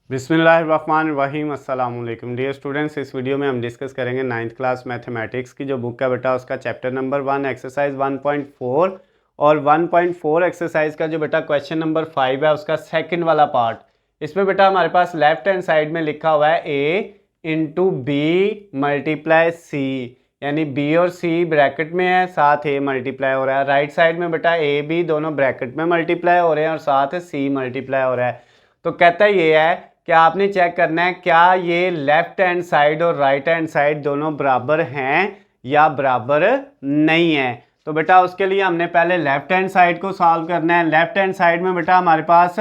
बिस्मिल्लाहिर्रहमानिर्रहीम अस्सलाम वालेकुम डियर स्टूडेंट्स। इस वीडियो में हम डिस्कस करेंगे 9th क्लास मैथमेटिक्स की जो बुक है बेटा उसका चैप्टर नंबर 1 एक्सरसाइज 1.4 और 1.4 एक्सरसाइज का जो बेटा क्वेश्चन नंबर 5 है उसका सेकंड वाला पार्ट। इसमें बेटा हमारे पास लेफ्ट हैंड साइड में लिखा हुआ है a into B multiply C, यानी b और c ब्रैकेट में है, साथ a मल्टीप्लाई हो रहा है। राइट साइड में बेटा a b दोनों ब्रैकेट में मल्टीप्लाई हो रहे हैं और साथ c मल्टीप्लाई हो रहा है। तो कहता ये है कि आपने चेक करना है क्या ये लेफ्ट हैंड साइड और राइट हैंड साइड दोनों बराबर हैं या बराबर नहीं है। तो बेटा उसके लिए हमने पहले लेफ्ट हैंड साइड को सॉल्व करना है। लेफ्ट हैंड साइड में बेटा हमारे पास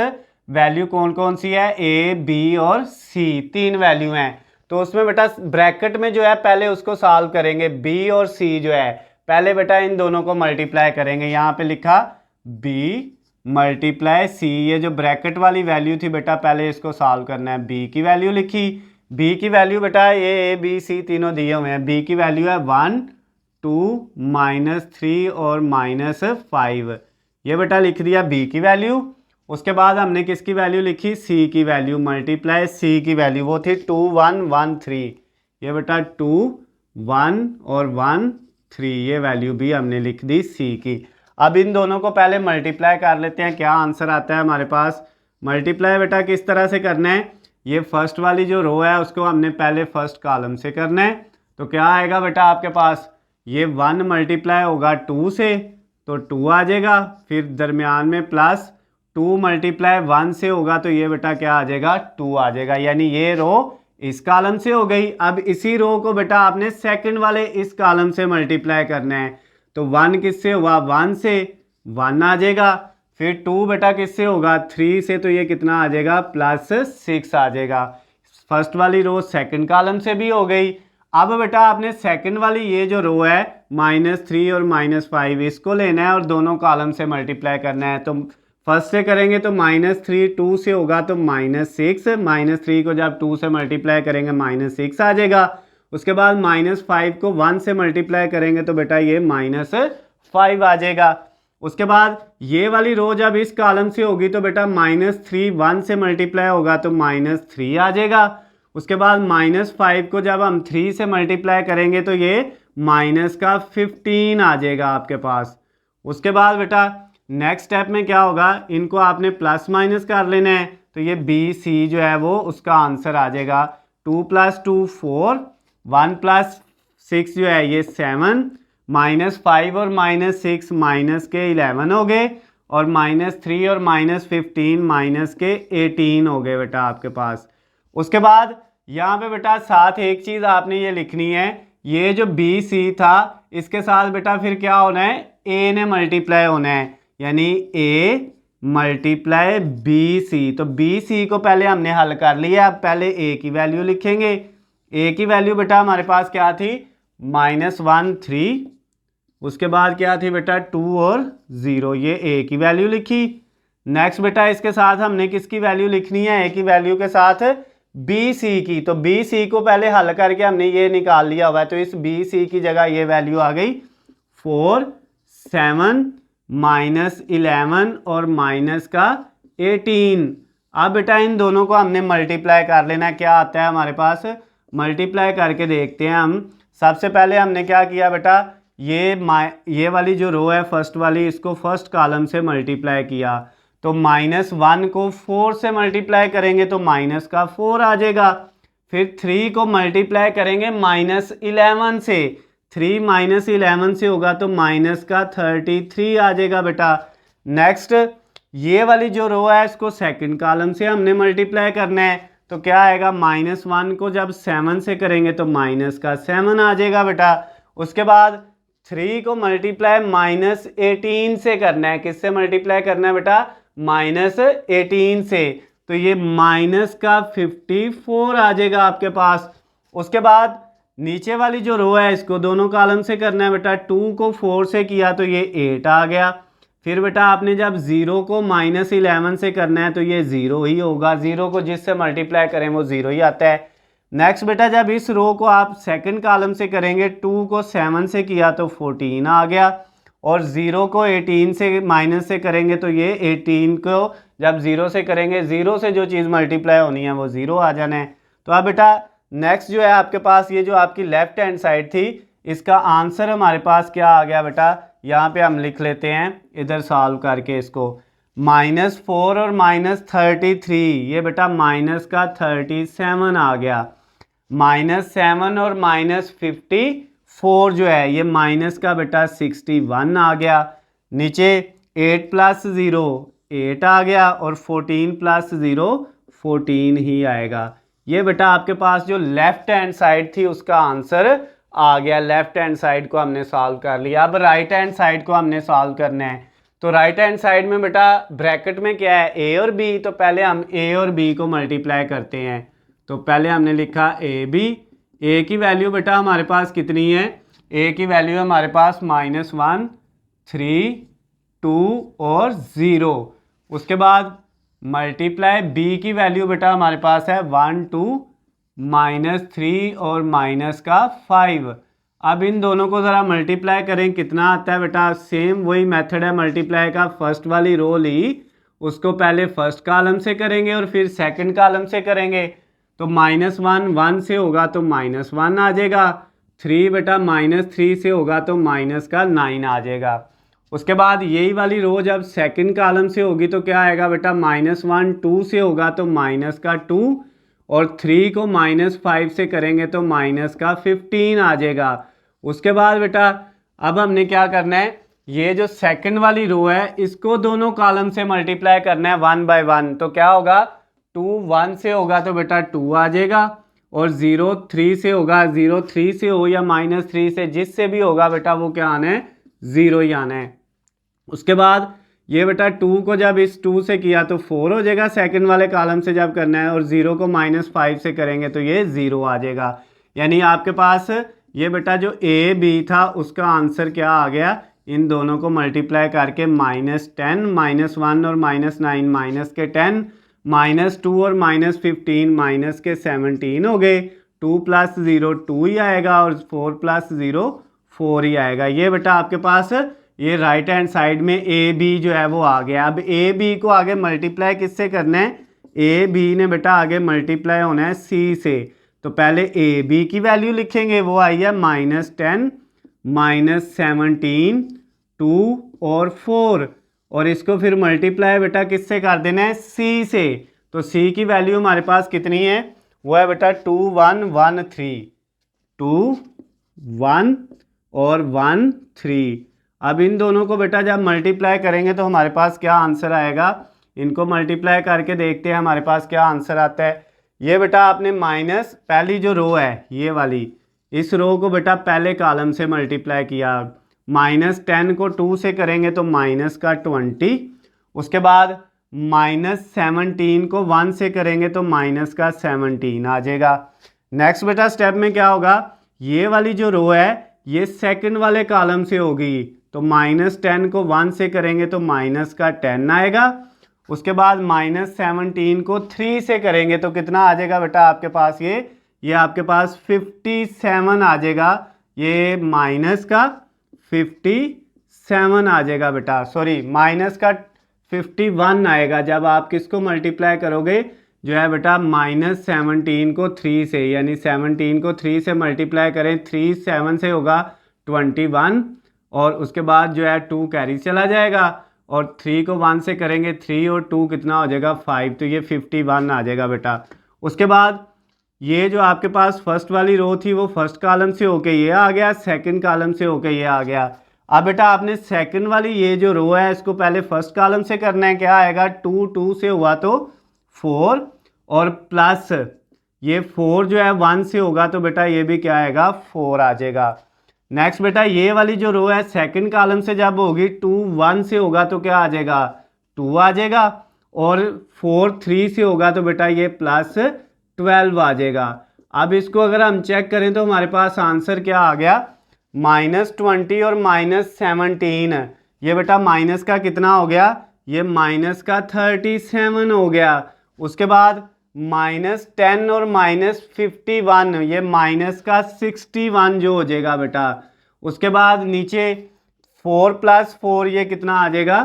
वैल्यू कौन कौन सी है, ए बी और सी, तीन वैल्यू हैं। तो उसमें बेटा ब्रैकेट में जो है पहले उसको सॉल्व करेंगे, बी और सी जो है पहले बेटा इन दोनों को मल्टीप्लाई करेंगे। यहाँ पे लिखा बी मल्टीप्लाई सी, ये जो ब्रैकेट वाली वैल्यू थी बेटा पहले इसको सॉल्व करना है। बी की वैल्यू लिखी, बी की वैल्यू बेटा ये ए बी सी तीनों दिए हुए हैं। बी की वैल्यू है 1 2 -3 और -5, ये बेटा लिख दिया बी की वैल्यू। उसके बाद हमने किसकी वैल्यू लिखी, सी की वैल्यू मल्टीप्लाई सी की वैल्यू, वो थी 2 1 1 3, ये बेटा 2 1 और 1 3, ये वैल्यू भी हमने लिख दी सी की। अब इन दोनों को पहले मल्टीप्लाई कर लेते हैं, क्या आंसर आता है हमारे पास। मल्टीप्लाई बेटा किस तरह से करना है, ये फर्स्ट वाली जो रो है उसको हमने पहले फर्स्ट कॉलम से करना है। तो क्या आएगा बेटा आपके पास, ये 1 मल्टीप्लाई होगा 2 से तो 2 आ जाएगा, फिर दरमियान में प्लस 2 मल्टीप्लाई 1 से होगा तो ये बेटा क्या आ जाएगा 2 आ जाएगा, यानी ये रो इस कॉलम से हो गई। अब इसी रो को बेटा आपने सेकंड वाले इस कॉलम से मल्टीप्लाई करना है। तो 1 किससे हुआ, 1 से 1 आ जाएगा, फिर 2 बेटा किससे होगा 3 से, तो ये कितना आ जाएगा +6 आ जाएगा। फर्स्ट वाली रो सेकंड कॉलम से भी हो गई। अब बेटा आपने सेकंड वाली ये जो रो है -3 और -5 इसको लेना है और दोनों कॉलम से मल्टीप्लाई करना है। तो फर्स्ट से करेंगे तो -3 2 से होगा तो -6, -3 को जब 2 से मल्टीप्लाई करेंगे -6 आ जाएगा। उसके बाद -5 को 1 से मल्टीप्लाई करेंगे तो बेटा ये -5 आ जाएगा। उसके बाद ये वाली रो जब इस कॉलम से होगी तो बेटा -3 1 से मल्टीप्लाई होगा तो -3 आ जाएगा। उसके बाद -5 को जब हम 3 से मल्टीप्लाई करेंगे तो ये -15 आ जाएगा आपके पास। उसके बाद बेटा नेक्स्ट स्टेप में क्या होगा, इनको आपने प्लस माइनस कर लेना है, तो ये बी सी जो है वो उसका आंसर आ जाएगा 2 + 2 4, 1 + 6 जो है ये 7, -5 और -6 माइनस के 11 हो गए और -3 और -15 माइनस के 18 हो गए बेटा आपके पास। उसके बाद यहाँ पे बेटा साथ एक चीज़ आपने ये लिखनी है, ये जो बी सी था इसके साथ बेटा फिर क्या होना है, ए ने मल्टीप्लाई होना है, यानी ए मल्टीप्लाई बी सी। तो बी सी को पहले हमने हल कर लिया, अब पहले ए की वैल्यू लिखेंगे। ए की वैल्यू बेटा हमारे पास क्या थी -1 3, उसके बाद क्या थी बेटा 2 और 0, ये ए की वैल्यू लिखी। नेक्स्ट बेटा इसके साथ हमने किसकी वैल्यू लिखनी है, ए की वैल्यू के साथ बी सी की। तो बी सी को पहले हल करके हमने ये निकाल लिया हुआ है, तो इस बी सी की जगह ये वैल्यू आ गई 4 7 -11 और -18। अब बेटा इन दोनों को हमने मल्टीप्लाई कर लेना है, क्या आता है हमारे पास, मल्टीप्लाई करके देखते हैं हम। सबसे पहले हमने क्या किया बेटा, ये वाली जो रो है फर्स्ट वाली इसको फर्स्ट कॉलम से मल्टीप्लाई किया, तो -1 को 4 से मल्टीप्लाई करेंगे तो -4 आ जाएगा। फिर 3 को मल्टीप्लाई करेंगे -11 से, 3 -11 से होगा तो -33 आ जाएगा बेटा। नेक्स्ट ये वाली जो रो है इसको सेकंड कॉलम से हमने मल्टीप्लाई करना है, तो क्या आएगा -1 को जब 7 से करेंगे तो -7 आ जाएगा बेटा। उसके बाद 3 को मल्टीप्लाई -18 से करना है, किससे मल्टीप्लाई करना है बेटा -18 से, तो ये -54 आ जाएगा आपके पास। उसके बाद नीचे वाली जो रो है इसको दोनों कॉलम से करना है बेटा, 2 को 4 से किया तो ये 8 आ गया। फिर बेटा आपने जब 0 को -11 से करना है तो ये 0 ही होगा, 0 को जिससे मल्टीप्लाई करें वो 0 ही आता है। नेक्स्ट बेटा जब इस रो को आप सेकंड कॉलम से करेंगे, 2 को 7 से किया तो 14 आ गया और 0 को 18 से माइनस से करेंगे तो ये 18 को जब 0 से करेंगे 0 से जो चीज़ मल्टीप्लाई होनी है वो 0 आ जाना है। तो अब बेटा नेक्स्ट जो है आपके पास ये जो आपकी लेफ्ट हैंड साइड थी इसका आंसर हमारे पास क्या आ गया बेटा, यहाँ पे हम लिख लेते हैं इधर सॉल्व करके इसको। -4 और -33, ये बेटा माइनस का 37 आ गया। -7 और -54 जो है ये माइनस का बेटा 61 आ गया। नीचे 8 + 0 8 आ गया और 14 + 0 14 ही आएगा। ये बेटा आपके पास जो लेफ्ट हैंड साइड थी उसका आंसर आ गया। लेफ्ट हैंड साइड को हमने सॉल्व कर लिया। अब राइट हैंड साइड को हमने सॉल्व करना है। तो राइट हैंड साइड में बेटा ब्रैकेट में क्या है, ए और बी, तो पहले हम ए और बी को मल्टीप्लाई करते हैं। तो पहले हमने लिखा ए बी, ए की वैल्यू बेटा हमारे पास कितनी है, ए की वैल्यू है हमारे पास -1 3 2 और 0। उसके बाद मल्टीप्लाई बी की वैल्यू बेटा हमारे पास है 1 2 -3 और -5। अब इन दोनों को ज़रा मल्टीप्लाई करें, कितना आता है बेटा, सेम वही मेथड है मल्टीप्लाई का। फर्स्ट वाली रो ली, उसको पहले फर्स्ट कॉलम से करेंगे और फिर सेकंड कॉलम से करेंगे। तो -1 1 से होगा तो -1 आ जाएगा। 3 बेटा -3 से होगा तो -9 आ जाएगा। उसके बाद यही वाली रो जब सेकंड कॉलम से होगी तो क्या आएगा बेटा, -1 2 से होगा तो -2 और 3 को -5 से करेंगे तो -15 आ जाएगा। उसके बाद बेटा अब हमने क्या करना है, ये जो सेकंड वाली रो है इसको दोनों कॉलम से मल्टीप्लाई करना है 1 बाय 1। तो क्या होगा, 2 1 से होगा तो बेटा 2 आ जाएगा और 0 3 से होगा, 0 3 से हो या -3 से, जिससे भी होगा बेटा वो क्या आना है, 0 ही आना है। उसके बाद ये बेटा 2 को जब इस 2 से किया तो 4 हो जाएगा सेकंड वाले कॉलम से जब करना है, और 0 को -5 से करेंगे तो ये 0 आ जाएगा। यानी आपके पास ये बेटा जो ए बी था उसका आंसर क्या आ गया, इन दोनों को मल्टीप्लाई करके -10 -1 और -9 माइनस के 10 -2 और -15 माइनस के 17 हो गए। 2 + 0 2 ही आएगा और 4 + 0 4 ही आएगा। ये बेटा आपके पास ये राइट हैंड साइड में ए बी जो है वो आ गया। अब ए बी को आगे मल्टीप्लाई किससे करना है, ए बी ने बेटा आगे मल्टीप्लाई होना है सी से। तो पहले ए बी की वैल्यू लिखेंगे, वो आई है -10 -17 2 और 4, और इसको फिर मल्टीप्लाई बेटा किससे कर देना है, सी से। तो सी की वैल्यू हमारे पास कितनी है, वो है बेटा 2 1 1 3 2 1 और 1 3। अब इन दोनों को बेटा जब मल्टीप्लाई करेंगे तो हमारे पास क्या आंसर आएगा, इनको मल्टीप्लाई करके देखते हैं हमारे पास क्या आंसर आता है। ये बेटा आपने माइनस पहली जो रो है ये वाली, इस रो को बेटा पहले कॉलम से मल्टीप्लाई किया। -10 को 2 से करेंगे तो -20। उसके बाद -17 को 1 से करेंगे तो -17 आ जाएगा। नेक्स्ट बेटा स्टेप में क्या होगा, ये वाली जो रो है ये सेकंड वाले कॉलम से होगी। तो -10 को 1 से करेंगे तो -10 आएगा। उसके बाद -17 को 3 से करेंगे तो कितना आ जाएगा बेटा आपके पास, ये आपके पास 57 आ जाएगा। ये -57 आ जाएगा बेटा, सॉरी -51 आएगा जब आप किसको मल्टीप्लाई करोगे, जो है बेटा -17 को 3 से, यानी 17 को 3 से मल्टीप्लाई करें, 3 7 से होगा 21, और उसके बाद जो है 2 कैरी चला जाएगा, और 3 को 1 से करेंगे 3 और 2 कितना हो जाएगा 5, तो ये 51 आ जाएगा बेटा। उसके बाद ये जो आपके पास फर्स्ट वाली रो थी वो फर्स्ट कॉलम से होके ये आ गया, सेकंड कॉलम से होके ये आ गया। अब बेटा आपने सेकंड वाली ये जो रो है इसको पहले फर्स्ट कॉलम से करना है, क्या आएगा 2 2 से हुआ तो 4, और प्लस ये 4 जो है 1 से होगा तो बेटा ये भी क्या आएगा 4 आ जाएगा। नेक्स्ट बेटा ये वाली जो रो है सेकंड कॉलम से जब होगी 2 1 से होगा तो क्या आ जाएगा 2 आ जाएगा, और 4 3 से होगा तो बेटा ये +12 आ जाएगा। अब इसको अगर हम चेक करें तो हमारे पास आंसर क्या आ गया, -20 और -17। ये बेटा माइनस का कितना हो गया, ये -37 हो गया। उसके बाद -10 और -51, ये -61 जो हो जाएगा बेटा। उसके बाद नीचे 4 + 4 ये कितना आ जाएगा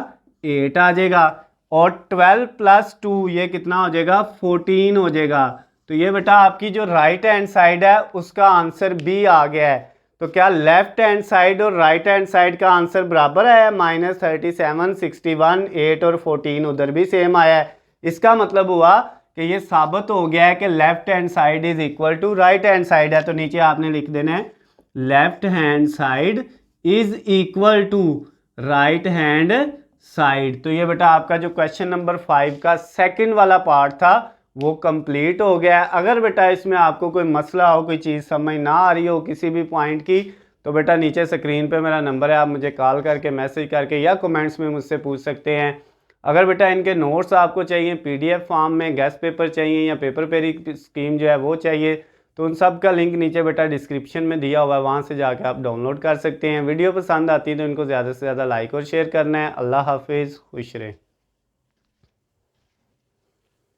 8 आ जाएगा। और 12 + 2 ये कितना हो जाएगा 14 हो जाएगा। तो ये बेटा आपकी जो राइट हैंड साइड है उसका आंसर बी आ गया है। तो क्या लेफ्ट हैंड साइड और राइट हैंड साइड का आंसर बराबर है? -37, 61, 8 और 14 उधर भी सेम आया है। इसका मतलब हुआ कि ये साबित हो गया है कि left hand side is equal to right hand side है। तो नीचे आपने लिख देना है left hand side is equal to right hand side. तो ये बेटा आपका जो क्वेश्चन नंबर 5 का सेकंड वाला पार्ट था वो कंप्लीट हो गया है। अगर बेटा इसमें आपको कोई मसला हो, कोई चीज़ समझ ना आ रही हो किसी भी पॉइंट की, तो बेटा नीचे स्क्रीन पे मेरा नंबर है, आप मुझे कॉल करके मैसेज करके या कमेंट्स में मुझसे पूछ सकते हैं। अगर बेटा इनके नोट्स आपको चाहिए PDF फॉर्म में, गेस्ट पेपर चाहिए या पेपर पेरी स्कीम जो है वो चाहिए, तो उन सब का लिंक नीचे बेटा डिस्क्रिप्शन में दिया हुआ है, वहाँ से जाकर आप डाउनलोड कर सकते हैं। वीडियो पसंद आती है तो इनको ज़्यादा से ज़्यादा लाइक और शेयर करना है। अल्लाह हाफिज़, खुश रहें।